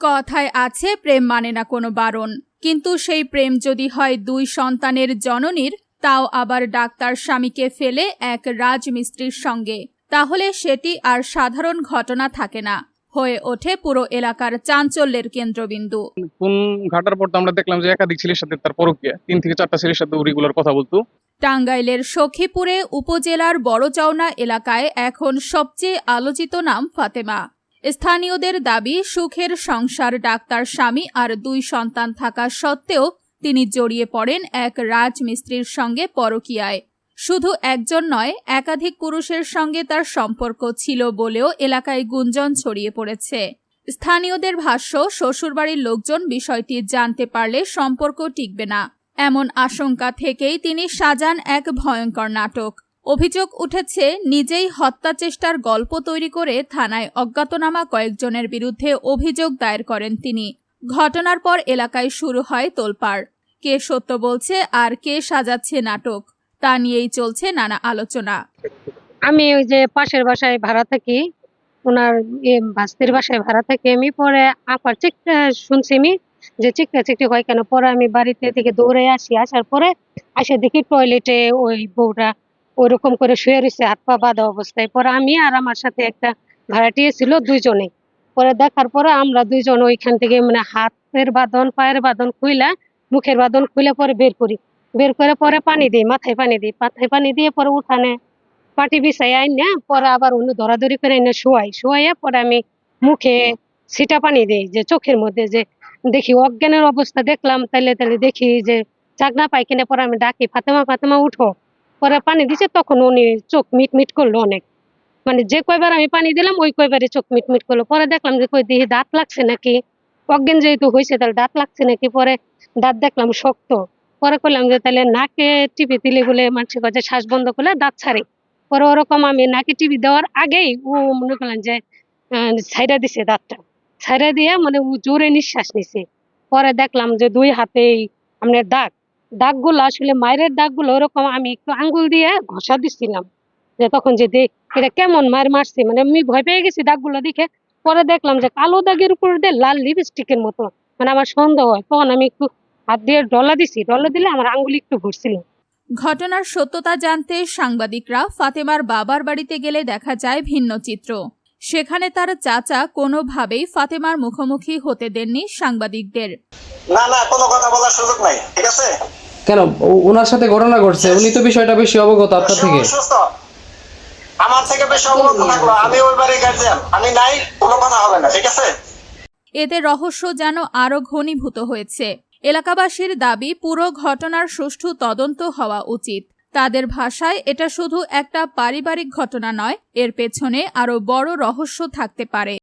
কথায় আছে প্রেম মানে না কোনো বারণ, কিন্তু সেই প্রেম যদি হয় 2 সন্তানের জননীর, তাও আবার ডাক্তার স্বামীকে ফেলে এক রাজমিস্ত্রির সঙ্গে, তাহলে সেটি আর সাধারণ ঘটনা থাকে না, হয়ে ওঠে পুরো এলাকার চাঞ্চল্যের কেন্দ্রবিন্দু। কোন ঘাটার পর আমরা দেখলাম যে একাধিক ছেলের সাথে তার পরকীয়া, 3 থেকে 4টা ছেলের সাথে রেগুলার কথা বলতো। টাঙ্গাইলের সখীপুরে উপজেলার বড়চাওনা এলাকায় এখন সবচেয়ে আলোচিত নাম ফাতেমা। স্থানীয়দের দাবি, সুখের সংসার ডাক্তার স্বামী আর 2 সন্তান থাকা সত্ত্বেও তিনি জড়িয়ে পড়েন এক রাজমিস্ত্রির সঙ্গে পরকীয়ায়। শুধু একজন নয়, একাধিক পুরুষের সঙ্গে তার সম্পর্ক ছিল বলেও এলাকায় গুঞ্জন ছড়িয়ে পড়েছে। স্থানীয়দের ভাষ্য, শ্বশুরবাড়ির লোকজন বিষয়টি জানতে পারলে সম্পর্ক টিকবে না, এমন আশঙ্কা থেকেই তিনি সাজান এক ভয়ঙ্কর নাটক। অভিযোগ উঠেছে, নিজেই হত্যা চেষ্টার গল্প তৈরি করে থানায় অজ্ঞাতনামা কয়েকজনের বিরুদ্ধে অভিযোগ দায়ের করেন তিনি। ঘটনার পর এলাকায় শুরু হয় তোলপাড়। কে সত্য বলছে আর কে সাজাচ্ছে নাটক, তা নিয়েই চলছে নানা আলোচনা। আমি ওই যে পাশের বাসায় ভাড়া থাকি, ওনার ভাস্তির বাসায় ভাড়া থাকি আমি। পরে আপার চিৎকার শুনছি আমি, যে চিৎকার হয় কেন। পরে আমি বাড়িতে থেকে দৌড়ে আসি, আসার পরে আসে দেখি টয়লেটে ওই বউটা ওইরকম করে শুয়ে রয়েছে, হাত পা বাঁধা অবস্থায়। পরে আমি আর আমার সাথে একটা ভাড়াটিয়া ছিল, 2 জনে। পরে দেখার পরে আমরা 2 জন ওইখান থেকে মানে হাতের বাঁধন, পায়ের বাঁধন খুইলা, মুখের বাঁধন খুলে পরে বের করে পরে পানি দিই, মাথায় পানি দিয়ে পরে উঠানে পাটি বিছাই আইন না, পরে আবার অন্য ধরাধরি করে এনে শোয়াইয়া পরে আমি মুখে ছিটা পানি দিই, যে চোখের মধ্যে যে দেখি অজ্ঞানের অবস্থা দেখলাম, তাইলে দেখি যে চাকনা পাই কিনা। পরে আমি ডাকি, ফাতেমা উঠো। পরে পানি দিছে, তখন উনি চোখ মিট করলো অনেক, মানে যে কয়বার আমি পানি দিলাম ওই কয়বারে চোখ মিট করলো। পরে দেখলাম যে কই দিহি দাঁত লাগছে নাকি, অজ্ঞান যেহেতু হয়েছে তাহলে দাঁত লাগছে নাকি। পরে দাঁত দেখলাম শক্ত। পরে করলাম যে তাহলে নাকে টিপি দিলে বলে মানুষের কাছে শ্বাস বন্ধ করলে দাঁত ছাড়ে। পরে ওরকম আমি নাকে টিপি দেওয়ার আগেই ও মনে করলেন যে ছাইড়া দিছে, দাঁতটা ছাইড়া দিয়ে মানে ও জোরে নিঃশ্বাস নিছে। পরে দেখলাম যে 2 হাতেই আপনার দাগগুলো আসলে মায়ের দাগগুলো ওরকম। আমি একটু আঙ্গুল দিয়ে ঘষা দিচ্ছিলাম, যে তখন যে দেখ এটা কেমন মায়ের মারছে, মানে আমি ভয় পেয়ে গেছি দাগগুলো দেখে। পরে দেখলাম যে কালো দাগের উপর দিয়ে লাল লিপস্টিকের মতো, মানে আমার সন্দেহ হয়। তখন আমি একটু হাত দিয়ে ডলা দিলে আমার আঙ্গুলি একটু ঘুরছিল। ঘটনার সত্যতা জানতে সাংবাদিকরা ফাতেমার বাবার বাড়িতে গেলে দেখা যায় ভিন্ন চিত্র। সেখানে তার চাচা কোনোভাবেই ফাতেমার মুখোমুখি হতে দেননি সাংবাদিকদের। না কোনো কথা বলার সুযোগ নাই, ঠিক আছে? কেন? ওনার সাথে ঘটনা ঘটছে, উনি তো বিষয়টা বেশি অবগত আপনার থেকে। আমার থেকে বেশি অবগত থাকলো, আমি ওই বাড়ির গার্জিয়ান, আমি নাই, কোনো কথা হবে না, ঠিক আছে? এতে রহস্য যেন আরো ঘনীভূত হয়েছে। এলাকাবাসীর দাবি, পুরো ঘটনার সুষ্ঠু তদন্ত হওয়া উচিত। তাদের ভাষায় এটা শুধু একটা পারিবারিক ঘটনা নয়, এর পেছনে আরো বড় রহস্য থাকতে পারে।